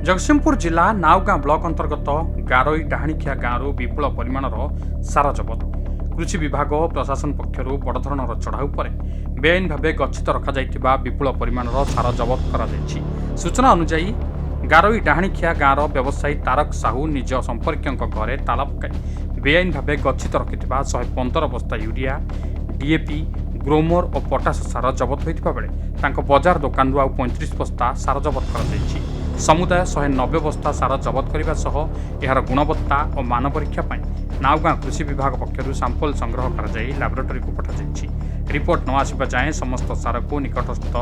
जगतसिंहपुर जिला नाउगाँ ब्लॉक अंतर्गत गारोई डाहाणीखिया गाँव विपुल परिमाण सार जबत कृषि विभाग और प्रशासन पक्षर बड़ धरणर चढ़ाऊ पर बेआईन भाव गच्छित रखा विपुल परिमाण सार जबत कर सूचना अनुजाई गारोई डाहाणीखिया गाँव व्यवसायी तारक साहू निज संपर्कों घरे ताला पकाई बेआईन भाव गच्छित रखि 115 बस्ता यूरिया डीएपी ग्रोमर और पटास सार जबत होता बेले बजार दुकान आउ 35 बस्ता सार जबत कर समुदाय 190 बस्ता सार जबत करने सह यार गुणवत्ता और मान परीक्षा नाउगाँ कृषि विभाग पक्षर सैंपल संग्रह कर लैबोरेटरी को पठाई रिपोर्ट न आसवा जाए समस्त सार को निकटस्थ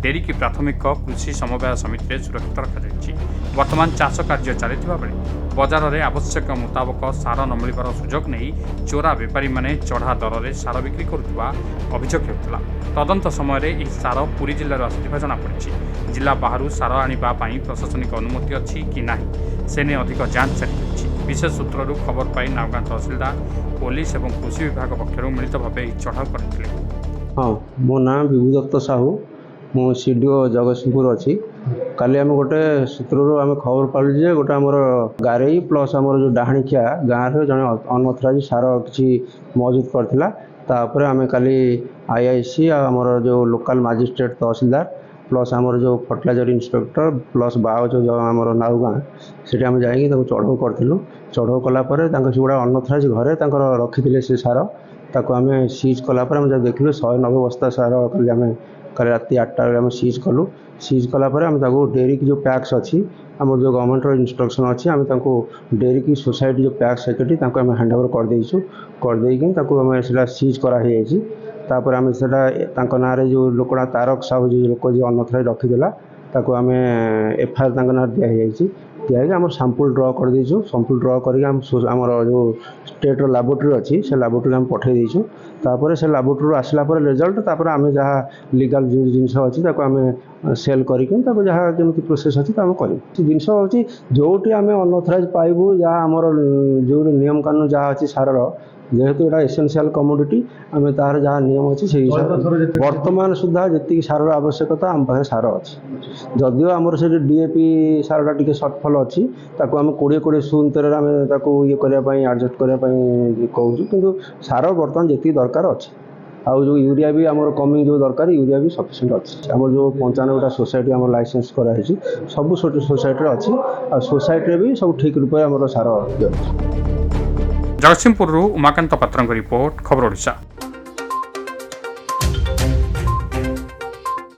डेरिकी प्राथमिक कृषि समवाय समिति में सुरक्षित रखा वर्तमान चाष कार्य चली बेले बजार में आवश्यक मुताबक सार न मिलबार सुजोग नहीं चोरा बेपारी माने चढ़ा दर में सार बिक्री करुवा अभियोग होता तदंत समय यह सार पुरी जिले आसुवा जमापड़ी जिला बाहर सार आने प्रशासनिक अनुमति अच्छी कि ना से ने अधिक जांच चली विशेष सूत्रु खबर पाई नाउगाँ तहसिलदार पुलिस और कृषि विभाग पक्षर मिलित भाव चढ़ाऊ करते। हाँ मो ना विभू दत्त साहू मो सीडीओ जगतसिंहपुर अच्छी काली आम गोटे सूत्रु आम खबर पालु जे गोटे आमर गारेई प्लस आमर जो डाहाणीखिया गाँव में जड़े अनमथराजी सार कि मौजूद करथिला तापर आम काली आईआईसी आमर जो लोकल मजिस्ट्रेट तहसिलदार प्लस आमर जो फर्टिलाइजर इंस्पेक्टर प्लस बाओ जो आमर नाउगाँ से आम जाकि चढ़ाऊ करूँ चढ़ाऊ कलापर सेगुड़ा अनमथराजी घरे रखी से सार ताको आम सीज कलापर आम देखिलु 190 बस्ता सार कल आम कल राति 8टा आम सीज कलु सीज कलापर आम डेयरी की जो पैक्स अच्छी आम जो गवर्नमेंट इंस्ट्रक्शन अच्छी आम डेयरी की सोसाइटी जो पैक्स सेक्रेटरी आम हैंड ओवर करदेकी सीज कराई तापर आम से ना जो लोकना तारक साहू जो लोक जो अनथराई रखीदेला आम एफआईआर ना दिखाई दिखाई आम सैंपल ड्र कर देचु सैंपल ड्र करमर जो स्टेट लैबोरेटरी अच्छी से लैबोरेटरी आम पठे देचु तापर से लैबोरेटरी आसला रिजल्ट तापर आम जहाँ लीगल जो जिनस अच्छी आम सेल करके जहाँ जमी प्रोसेस अच्छी आम कर जिनस हूँ जोटी आम अनथराइज पाइबू जहाँ आमर जो नियम कानून जहाँ अच्छी सारर जेहेतु यहाँ एसेंशियल कमोडिटी आम तार जहाँ नियम अच्छी से वर्तमान सुधा जी सार आवश्यकता आम पाखे सार अच्छी जदिव आमर से डीएपी सारा टी सर्टफल अच्छी आम 20-20 सुतर आम ये करने एडजस्ट करने कहूँ कि सार बर्तमान जी दरकार अच्छी आउ जो यूरिया भी आमर कमिंग जो दरकार यूरिया भी सफिशिएंट अच्छी आम जो 95टा सोसाइटी आम लाइसेंस कराई सब सोसाइटी अच्छी आ सोसाइटी भी सब ठीक रूप आम सार जगतसिंहपुर उमाकांत पात्र रिपोर्ट खबर ओडिशा।